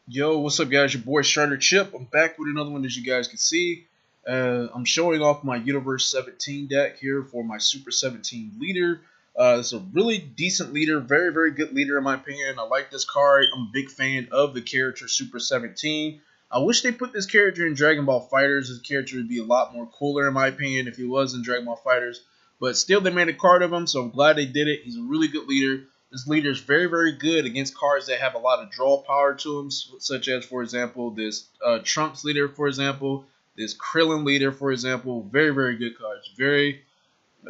Yo, what's up, guys? Your boy Strider Chip. I'm back with another one, as you guys can see. I'm showing off my Universe 17 deck here for my Super 17 leader. It's a really decent leader, very, very good leader in my opinion. I like this card. I'm a big fan of the character Super 17. I wish they put this character in Dragon Ball FighterZ. This character would be a lot more cooler in my opinion if he was in Dragon Ball FighterZ. But still, they made a card of him, so I'm glad they did it. He's a really good leader. This leader is very, very good against cards that have a lot of draw power to them, such as, for example, this Trunks leader, for example, this Krillin leader, for example. Very, very good cards.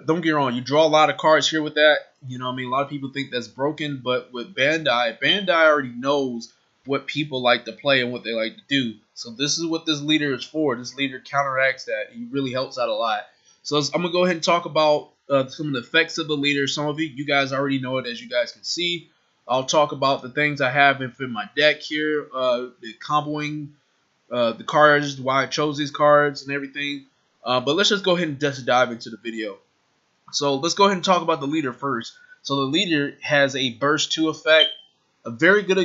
Don't get me wrong, you draw a lot of cards here with that. You know what I mean? A lot of people think that's broken, but with Bandai already knows what people like to play and what they like to do. So this is what this leader is for. This leader counteracts that. He really helps out a lot. So I'm going to go ahead and talk about some of the effects of the leader. Some of it, you guys already know it, as you guys can see. I'll talk about the things I have in my deck here, the comboing, the cards, why I chose these cards and everything. But let's just go ahead and just dive into the video. So let's go ahead and talk about the leader first. So the leader has a burst 2 effect, a very good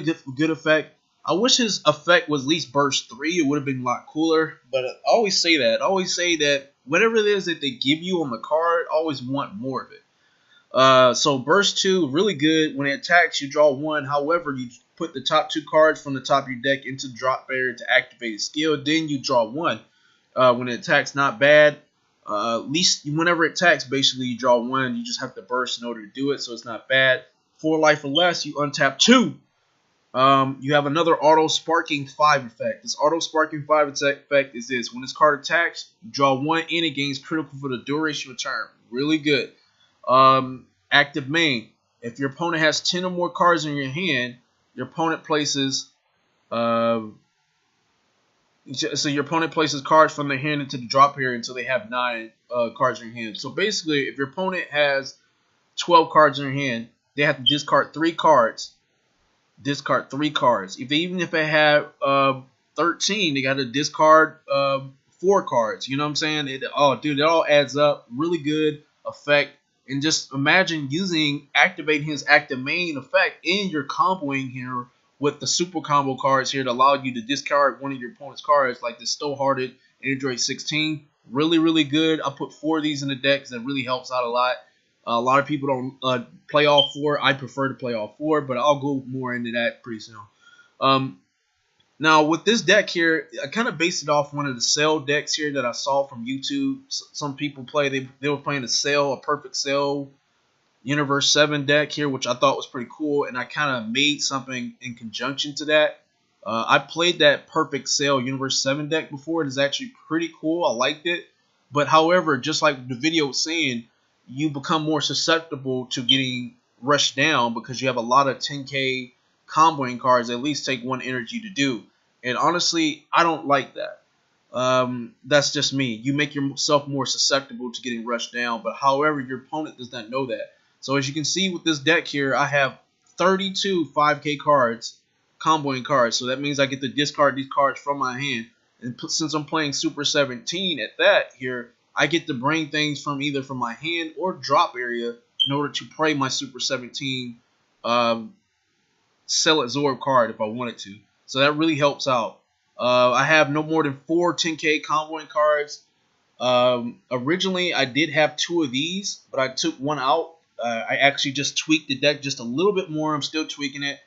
effect. I wish his effect was at least burst 3. It would have been a lot cooler. But I always say that. I always say that whatever it is that they give you on the card, I always want more of it. So burst 2, really good. When it attacks, you draw 1. However, you put the top 2 cards from the top of your deck into the drop barrier to activate its skill. Then you draw 1. When it attacks, not bad. At least whenever it attacks, basically you draw 1. You just have to burst in order to do it, so it's not bad. 4 life or less, you untap 2. You have another auto sparking 5 effect. This auto sparking 5 effect is this: when this card attacks, you draw 1 and it gains critical for the duration of turn. Really good. Active main. If your opponent has 10 or more cards in your hand, your opponent places your opponent places cards from their hand into the drop area until they have 9 cards in their hand. So basically, if your opponent has 12 cards in their hand, they have to discard 3 cards. Even if they have 13, they got to discard 4 cards. You know what I'm saying? It all adds up. Really good effect. And just imagine activating his active main effect in your comboing here with the super combo cards here to allow you to discard one of your opponent's cards, like the Stowhearted Android 16. Really, really good. I put 4 of these in the deck because that really helps out a lot. A lot of people don't play all 4. I prefer to play all 4, but I'll go more into that pretty soon. Now, with this deck here, I kind of based it off one of the Cell decks here that I saw from YouTube. Some people play. They were playing a Perfect Cell Universe 7 deck here, which I thought was pretty cool, and I kind of made something in conjunction to that. I played that Perfect Cell Universe 7 deck before. It is actually pretty cool. I liked it. But however, just like the video was saying, you become more susceptible to getting rushed down because you have a lot of 10k comboing cards that at least take 1 energy to do. And honestly, I don't like that. That's just me. You make yourself more susceptible to getting rushed down, but however, your opponent does not know that. So as you can see with this deck here, I have 32 5k cards, comboing cards. So that means I get to discard these cards from my hand. And since I'm playing Super 17 at that here, I get to bring things from either from my hand or drop area in order to play my Super 17 Cell Absorb card if I wanted to. So that really helps out. I have no more than 4 10k comboing cards. Originally, I did have 2 of these, but I took 1 out. I actually just tweaked the deck just a little bit more. I'm still tweaking it.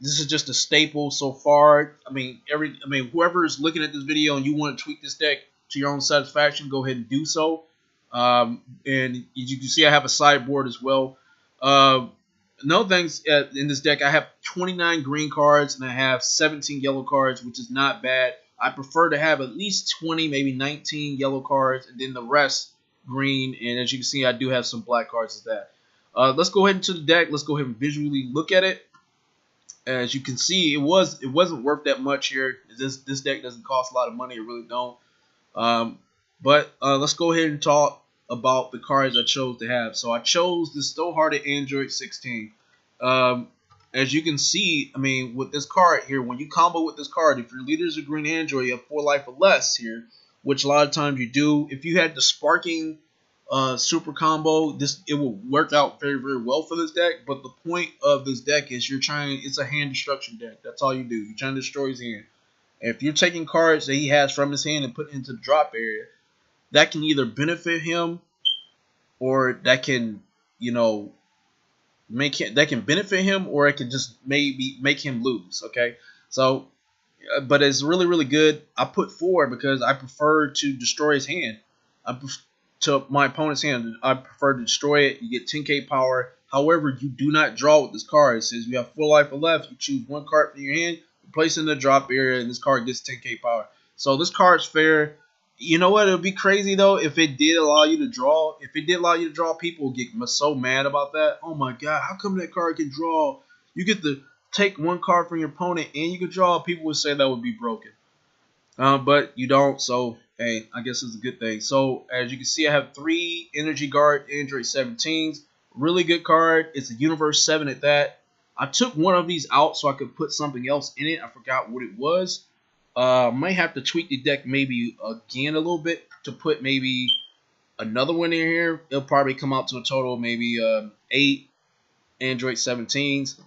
This is just a staple so far. Whoever is looking at this video and you want to tweak this deck to your own satisfaction, go ahead and do so. And as you can see, I have a sideboard as well. Another thing in this deck, I have 29 green cards and I have 17 yellow cards, which is not bad. I prefer to have at least 20, maybe 19 yellow cards, and then the rest green. And as you can see, I do have some black cards as that. Let's go ahead into the deck. Let's go ahead and visually look at it. As you can see, it wasn't worth that much here. This deck doesn't cost a lot of money. It really don't. But let's go ahead and talk about the cards I chose to have. So I chose the Stowhearted Android 16. As you can see, with this card here, when you combo with this card, if your leader's a green android, you have 4 life or less here, which a lot of times you do. If you had the Sparking super combo, it will work out very, very well for this deck. But the point of this deck is it's a hand destruction deck. That's all you do. You're trying to destroy his hand. If you're taking cards that he has from his hand and put into the drop area, that can either benefit him or that can, you know, that can benefit him, or it can just maybe make him lose. Okay, so but it's really, really good. I put 4 because I prefer to destroy his hand. To my opponent's hand, I prefer to destroy it. You get 10k power. However, you do not draw with this card. It says you have 4 life left. You choose 1 card from your hand, you place it in the drop area, and this card gets 10k power. So this card's fair. You know what? It would be crazy though if it did allow you to draw. If it did allow you to draw, people would get so mad about that. Oh my god, how come that card can draw? You get to take 1 card from your opponent and you can draw. People would say that would be broken. But you don't, so hey, I guess it's a good thing. So as you can see, I have 3 Energy Guard Android 17s. Really good card. It's a Universe 7 at that. I took one of these out so I could put something else in it. I forgot what it was. Might have to tweak the deck maybe again a little bit to put maybe another one in here. It'll probably come out to a total of maybe 8 Android 17s.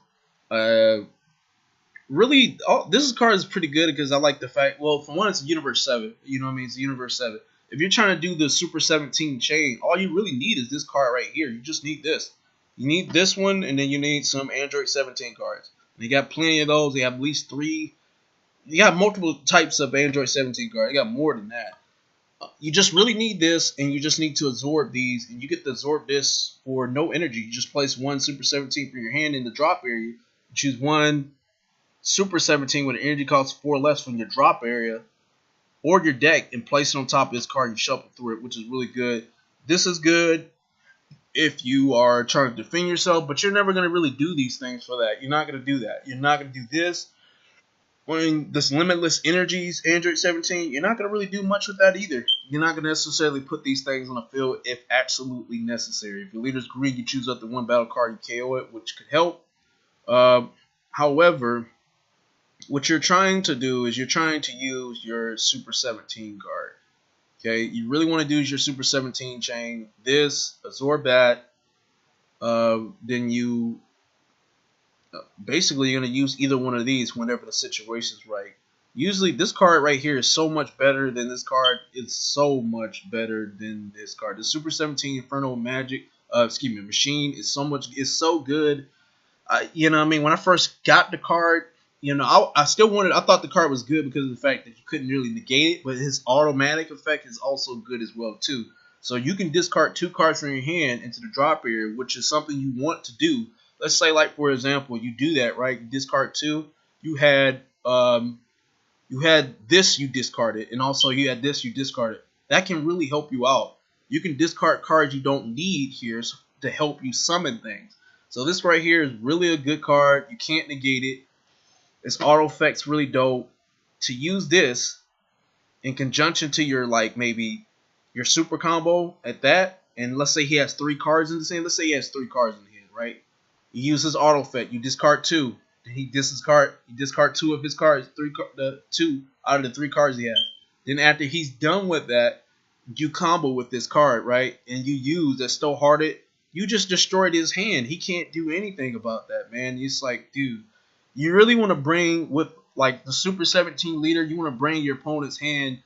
Really, this card is pretty good because I like the fact, well, for one, it's a Universe 7. You know what I mean? It's a Universe 7. If you're trying to do the Super 17 chain, all you really need is this card right here. You just need this. You need this one, and then you need some Android 17 cards. They got plenty of those. They have at least 3. You got multiple types of Android 17 cards. You got more than that. You just really need this, and you just need to absorb these, and you get to absorb this for no energy. You just place 1 Super 17 from your hand in the drop area. You choose 1 Super 17 with an energy cost 4 less from your drop area or your deck and place it on top of this card. You shuffle through it, which is really good. This is good if you are trying to defend yourself, but you're never going to really do these things for that. You're not going to do that. You're not going to do this. When this Limitless Energies Android 17, you're not going to really do much with that either. You're not going to necessarily put these things on the field if absolutely necessary. If your leader's green, you choose up to 1 battle card, you KO it, which could help. However, what you're trying to do is you're trying to use your Super 17 card. Okay, you really want to do is your Super 17 chain. This, absorb that. Then you basically you're going to use either one of these whenever the situation's right. Usually this card right here is so much better than this card. It's so much better than this card. The Super 17 Infernal Machine is so good. You know what I mean? When I first got the card, you know, I thought the card was good because of the fact that you couldn't really negate it, but his automatic effect is also good as well too. So you can discard 2 cards from your hand into the drop area, which is something you want to do. Let's say, like, for example, you do that, right? You discard 2. You had this, you discarded, and also you had this, you discarded. That can really help you out. You can discard cards you don't need here to help you summon things. So this right here is really a good card. You can't negate it. Its auto effect's really dope. To use this in conjunction to your, like, maybe your super combo at that, and let's say he has 3 cards in his hand. Let's say he has 3 cards in his hand, right? You use his auto effect. You discard 2. Then you discard 2 of his cards. 2 out of the 3 cards he has. Then after he's done with that, you combo with this card, right? And you use that Stowhearted. You just destroyed his hand. He can't do anything about that, man. It's like, dude, you really want to bring, with like the Super 17 leader, you want to bring your opponent's hand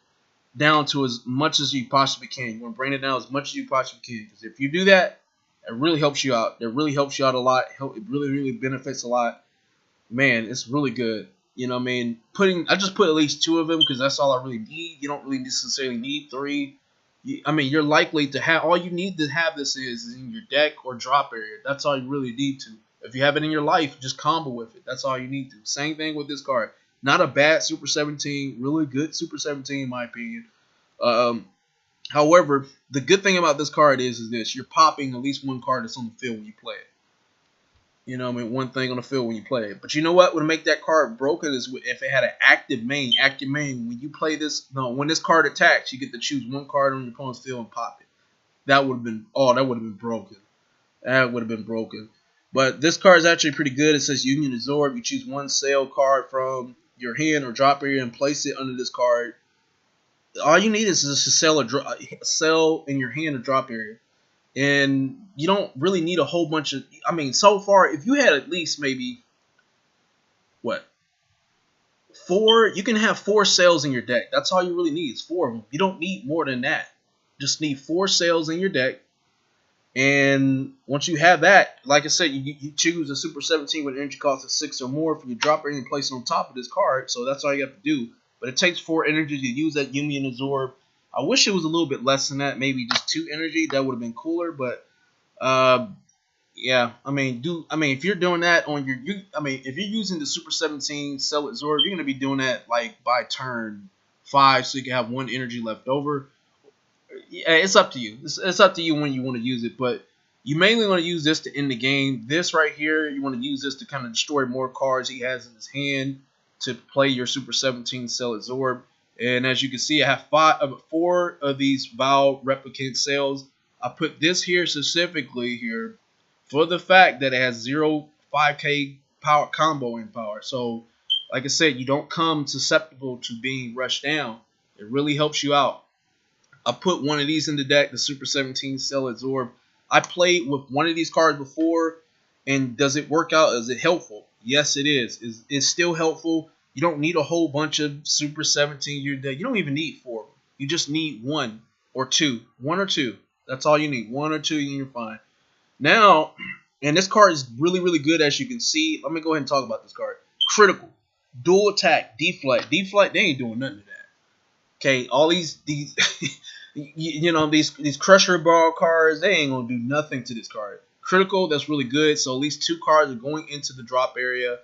down to as much as you possibly can. You want to bring it down as much as you possibly can. Because if you do that, it really helps you out. It really helps you out a lot. It really, really benefits a lot. Man, it's really good. You know what I mean? I just put at least 2 of them because that's all I really need. You don't really necessarily need 3. I mean, you're likely to have, all you need to have this is in your deck or drop area. That's all you really need to. If you have it in your life, just combo with it. That's all you need to. Same thing with this card. Not a bad Super 17. Really good Super 17 in my opinion. However, the good thing about this card is this. You're popping at least 1 card that's on the field when you play it. You know what I mean? 1 thing on the field when you play it. But you know what would make that card broken is if it had an active main. Active main, when you play this, when this card attacks, you get to choose 1 card on your opponent's field and pop it. That would have been, that would have been broken. That would have been broken. But this card is actually pretty good. It says Union Absorb. You choose 1 sale card from your hand or drop area and place it under this card. all you need is just to sell in your hand a drop area, and you don't really need a whole bunch of. I mean, so far, if you had at least maybe what 4, you can have 4 sails in your deck. That's all you really need is 4 of them. You don't need more than that. Just need 4 sails in your deck. And once you have that, like I said, you choose a Super 17 with energy cost of 6 or more for your drop area and place it on top of this card. So that's all you have to do. But it takes 4 energy to use that Yumi and Absorb. I wish it was a little bit less than that, maybe just 2 energy. That would have been cooler. But yeah, I mean, if you're doing that on your, if you're using the Super 17 Cell Absorb, you're gonna be doing that like by turn 5, so you can have 1 energy left over. Yeah, it's up to you. It's up to you when you want to use it, but you mainly want to use this to end the game. This right here, you want to use this to kind of destroy more cards he has in his hand to play your Super 17 Cell Absorb. And as you can see, I have 4 of these Val Replicant cells. I put this here specifically here for the fact that it has 0 5k power combo in power. So, like I said, you don't come susceptible to being rushed down. It really helps you out. I put one of these in the deck, the Super 17 Cell Absorb. I played with one of these cards before, and does it work out? Is it helpful? Yes, it is. It's still helpful. You don't need a whole bunch of Super 17 in your deck. You don't even need 4 of them. You just need 1 or 2. 1 or 2. That's all you need. 1 or 2 and you're fine. Now, and this card is really, really good as you can see. Let me go ahead and talk about this card. Critical. Dual attack. Deflect. Deflect, they ain't doing nothing to that. Okay, all these these Crusher Ball cards, they ain't gonna do nothing to this card. Critical, that's really good. So at least 2 cards are going into the drop area.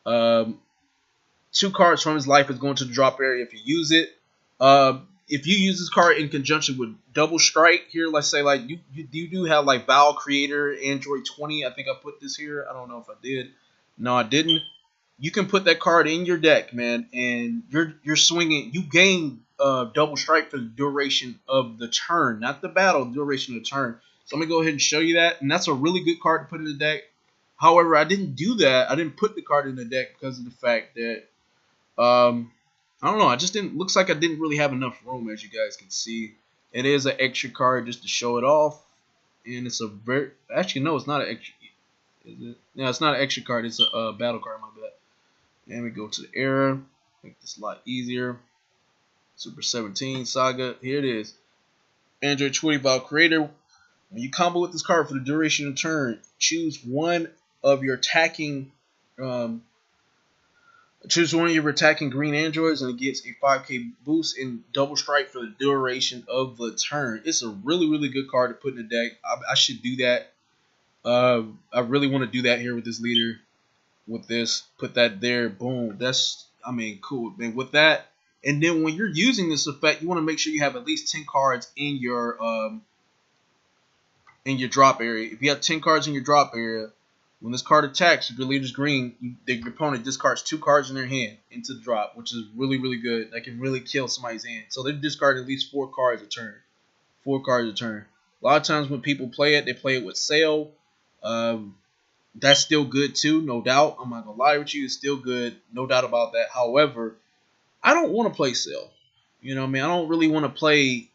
2 cards from his life is going to the drop area if you use it. If you use this card in conjunction with Double Strike here, let's say like you do have like Val Creator, Android 20. I think I put this here. I don't know if I did. No, I didn't. You can put that card in your deck, man, and you're swinging. You gain Double Strike for the duration of the turn, not the battle, duration of the turn. So I'm gonna go ahead and show you that, and that's a really good card to put in the deck. However, I didn't do that. I didn't put the card in the deck because of the fact that I don't know. I just didn't. Looks like I didn't really have enough room, as you guys can see. It is an extra card just to show it off, and it's a very actually no, it's not an extra. Is it? No, it's not an extra card. It's a battle card. My bad. And we go to the era. Make this a lot easier. Super 17 Saga. Here it is. Android 20 Val Creator. When you combo with this card for the duration of the turn, choose one of your attacking green androids, and it gets a 5k boost in Double Strike for the duration of the turn. It's a really, really good card to put in the deck. I should do that. I really want to do that here with this leader. With this, put that there, boom. That's, I mean, cool, man. With that, and then when you're using this effect, you want to make sure you have at least 10 cards in your drop area. If you have 10 cards in your drop area, when this card attacks, if your leader's green, your opponent discards 2 cards in their hand into the drop, which is really, really good. That can really kill somebody's hand. So they discard at least 4 cards a turn. 4 cards a turn. A lot of times when people play it, they play it with Sail. That's still good too, no doubt. I'm not gonna lie with you, it's still good, no doubt about that. However, I don't want to play Sail. You know what I mean? I don't really want to play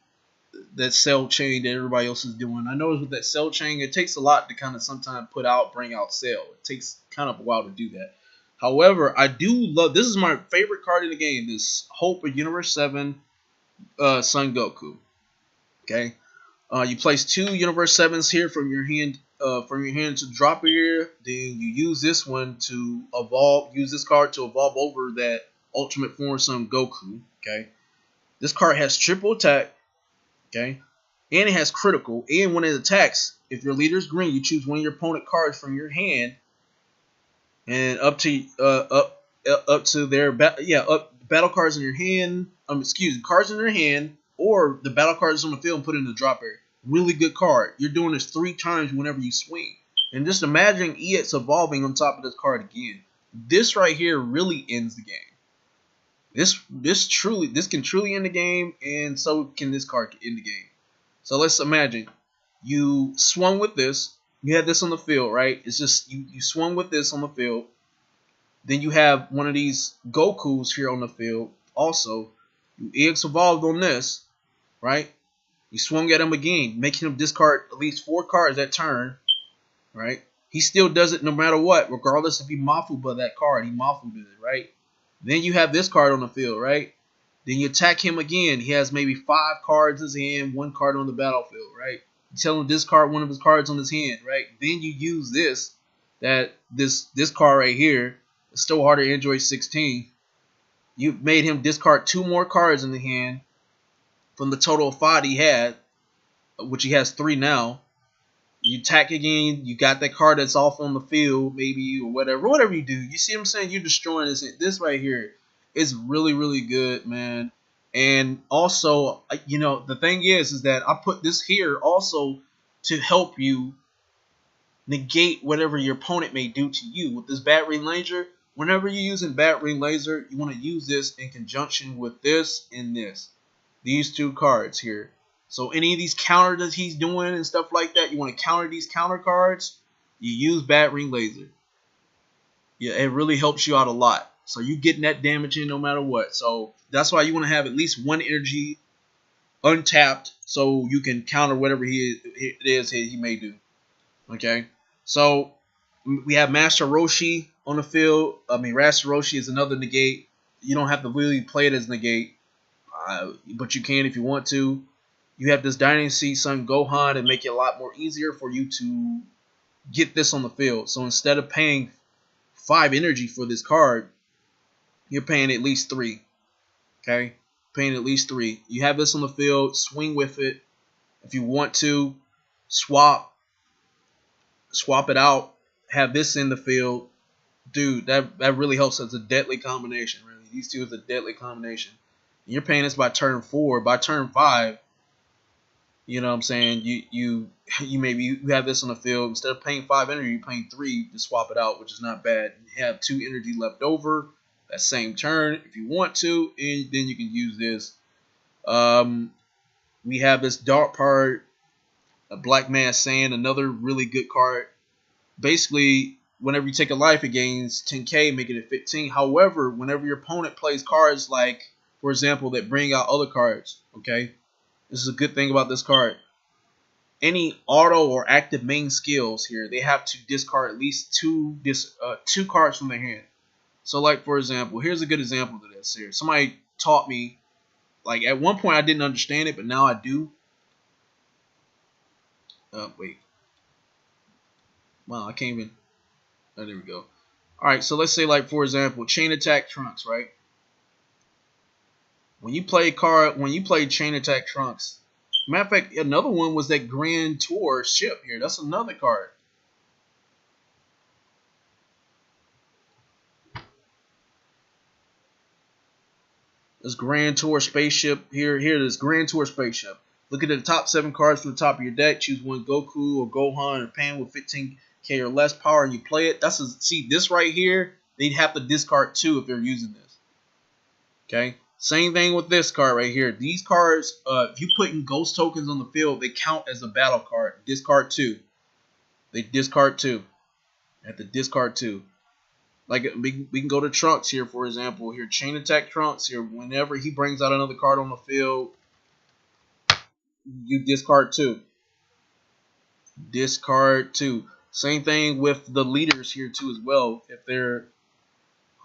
that Sail chain that everybody else is doing. I know with that Sail chain, it takes a lot to kind of sometimes bring out Sail. It takes kind of a while to do that. However, I do love, this is my favorite card in the game, this Hope of Universe 7 Son Goku. Okay? You place 2 Universe 7s here from your hand to drop here. Then you use this one to evolve. Use this card to evolve over that Ultimate Form Son Goku. Okay, this card has triple attack. Okay, and it has critical. And when it attacks, if your leader is green, you choose one of your opponent cards from your hand, and up to their battle cards in your hand. Cards in your hand, or the battle cards on the field and put it in the drop area. Really good card. You're doing this 3 times whenever you swing. And just imagine EX evolving on top of this card again. This right here really ends the game. This can truly end the game, and so can this card end the game. So let's imagine you swung with this. You had this on the field, right? It's just you swung with this on the field. Then you have one of these Gokus here on the field also. You EX evolved on this, right? You swung at him again, making him discard at least 4 cards that turn, right? He still does it no matter what, regardless if he Mafu by that card. He Mafu did it, right? Then you have this card on the field, right? Then you attack him again. He has maybe 5 cards in his hand, 1 card on the battlefield, right? You tell him to discard one of his cards on his hand, right? Then you use this card right here. It's still harder Android 16. You made him discard 2 more cards in the hand from the total of 5 he had, which he has 3 now. You attack again. You got that card that's off on the field, maybe, or whatever you do. You see what I'm saying? You're destroying this. This right here is really, really good, man. And also, you know, the thing is that I put this here also to help you negate whatever your opponent may do to you. With this Bat Ring Laser, whenever you're using Bat Ring Laser, you want to use this in conjunction with this and this. These 2 cards here. So any of these counters that he's doing and stuff like that, you want to counter these counter cards, you use Bat Ring Laser. Yeah, it really helps you out a lot. So you getting that damage in no matter what. So that's why you want to have at least 1 energy untapped so you can counter whatever it is he may do. Okay, so we have Master Roshi on the field. I mean, Master Roshi is another negate. You don't have to really play it as negate, but you can if you want to. You have this Dynasty Son Gohan and make it a lot more easier for you to get this on the field. So instead of paying 5 energy for this card, you're paying at least 3. Okay, paying at least 3. You have this on the field. Swing with it. If you want to, swap it out. Have this in the field, dude. That really helps. It's a deadly combination. Really, these 2 is a deadly combination. You're paying this by turn 4. By turn 5. You know what I'm saying? You maybe you have this on the field. Instead of paying 5 energy, you're paying 3 to swap it out, which is not bad. You have 2 energy left over that same turn if you want to, and then you can use this. We have this Dark part, a Black Mass Sand, another really good card. Basically, whenever you take a life, it gains 10k, making it 15. However, whenever your opponent plays cards like, for example, that bring out other cards, okay? This is a good thing about this card. Any auto or active main skills here, they have to discard at least 2 cards from their hand. So, like, for example, here's a good example of this here. Somebody taught me, like, at one point I didn't understand it, but now I do. Wait. Wow, I can't even. Oh, there we go. Alright, so let's say, like, for example, Chain Attack Trunks, right? When you play Chain Attack Trunks, matter of fact, another one was that Grand Tour ship here. That's another card. This Grand Tour spaceship here. This Grand Tour spaceship. Look at the top 7 cards from the top of your deck. Choose one Goku or Gohan or Pan with 15k or less power, and you play it. See this right here. They'd have to discard 2 if they're using this. Okay. Same thing with this card right here. These cards, if you put in ghost tokens on the field, they count as a battle card. Discard 2. They discard 2. They have to discard 2. Like, we can go to Trunks here, for example. Here, Chain Attack Trunks here. Whenever he brings out another card on the field, you discard 2. Discard 2. Same thing with the leaders here too as well. If they're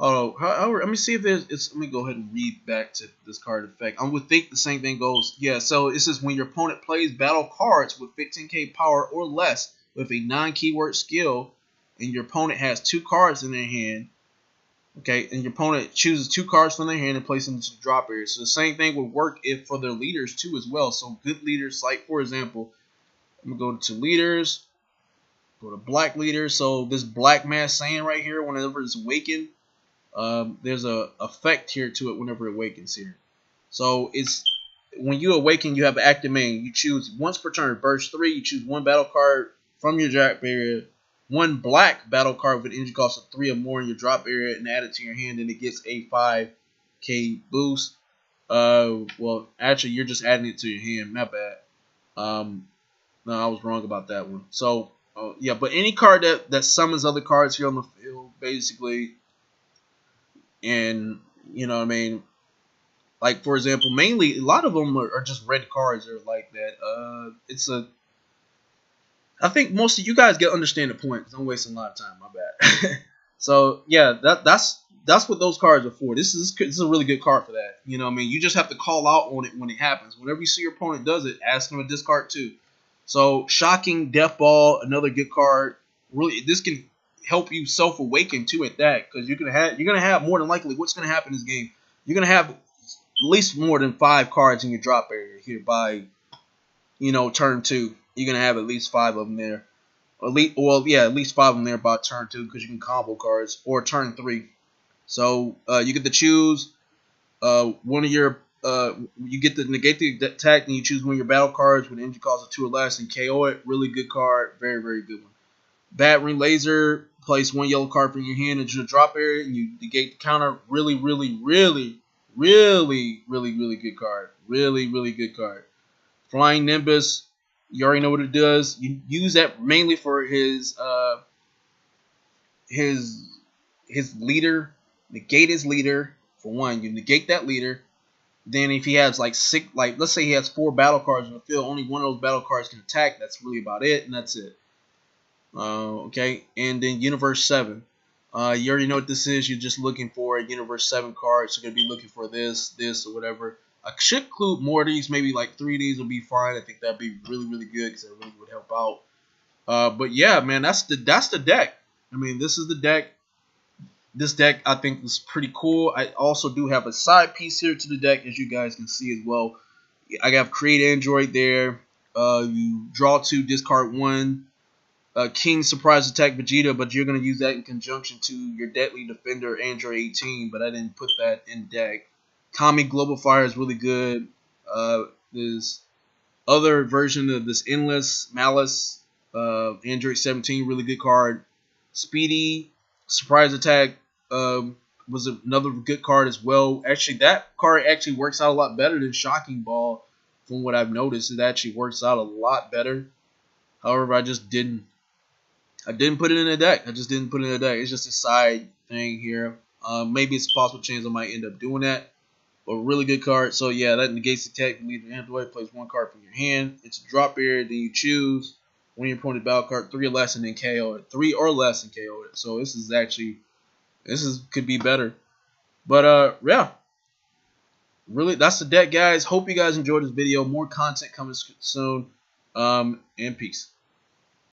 let me see if let me go ahead and read back to this card effect. I would think the same thing goes. Yeah, so it says when your opponent plays battle cards with 15k power or less with a non-keyword skill, and your opponent has 2 cards in their hand, okay, and your opponent chooses 2 cards from their hand and places them into the drop area. So the same thing would work if for their leaders too as well. So good leaders, like for example, I'm gonna go to leaders, go to black leaders. So this Black Mass Sand right here, whenever it's awakened, there's a effect here to it whenever it awakens here. So it's when you awaken, you have an active main. You choose once per turn, burst 3. You choose 1 battle card from your drop area, 1 black battle card with an energy cost of 3 or more in your drop area, and add it to your hand, and it gets a 5k boost. Well, actually, you're just adding it to your hand. Not bad. No, I was wrong about that one. So, yeah, but any card that summons other cards here on the field, basically. And, you know what I mean, Like for example, mainly a lot of them are just red cards or like that. I think most of you guys get understand the point because I'm wasting a lot of time. My bad. So yeah, that's what those cards are for. This is a really good card for that. You know what I mean? You just have to call out on it when it happens. Whenever you see your opponent does it, ask them to discard too. So shocking, death ball, another good card. Really, this can help you self awaken too at that because you're gonna have more than likely what's gonna happen in this game. You're gonna have at least more than 5 cards in your drop area here by turn 2. You're gonna have at least 5 of them there. At least 5 of them there by turn 2 because you can combo cards or turn 3. So you get to choose one of your you get to negate the attack, and you choose one of your battle cards with energy cost of 2 or less and KO it. Really good card, very very good one. Battering Laser, place 1 yellow card from your hand into the drop area, and you negate the counter. Really really really really really really good card. Really really good card. Flying Nimbus, you already know what it does. You use that mainly for his leader. Negate his leader for one. You negate that leader. Then if he has like 6, like let's say he has 4 battle cards in the field, only one of those battle cards can attack. That's really about it, and that's it. Okay, and then Universe 7. You already know what this is. You're just looking for a Universe 7 card. So you're gonna be looking for this, or whatever. I should include more of these. Maybe like 3 of these will be fine. I think that'd be really really good because it really would help out. But yeah, man, that's the deck. I mean, this is the deck. This deck I think is pretty cool. I also do have a side piece here to the deck, as you guys can see as well. I have Create Android there. You draw 2, discard 1. King Surprise Attack Vegeta, but you're going to use that in conjunction to your Deadly Defender Android 18, but I didn't put that in deck. Kami Global Fire is really good. This other version of this Endless Malice Android 17, really good card. Speedy Surprise Attack was another good card as well. Actually, that card actually works out a lot better than Shocking Ball. From what I've noticed, it actually works out a lot better. However, I didn't put it in the deck. It's just a side thing here. Maybe it's a possible chance I might end up doing that. But a really good card. So yeah, that negates the attack. You leave the Android, plays 1 card from your hand. It's a drop area. Then you choose when your opponent battle card 3 or less and then KO it. 3 or less and KO it. So this could be better. But yeah. Really, that's the deck, guys. Hope you guys enjoyed this video. More content coming soon. And peace.